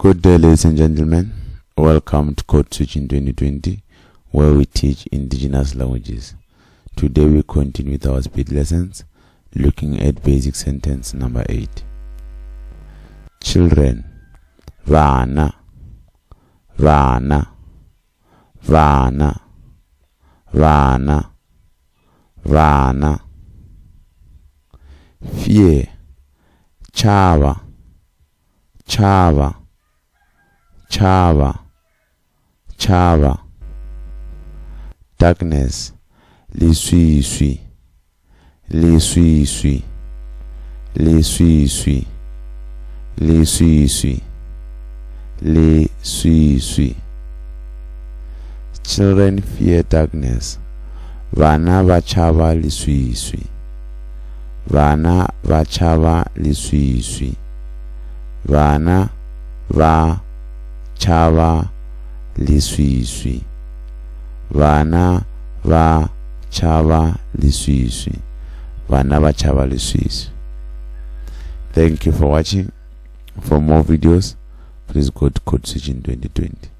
Good day, ladies and gentlemen. Welcome to Code Switch in 2020, where we teach indigenous languages. Today we continue with our speed lessons, looking at basic sentence number 8. Children, vana, vana, vana, vana, vana. Fear, chava, chava, chava, chava. Darkness, lisui, lisui, lisui, lisui, lisui. Children fear darkness. Vana vachava lisui. Vana vachava lisui. Vana vachava lisui. Vana vachava lisui. Vana vachava lisui. Thank you for watching. For more videos, please go to Code Switch in 2020.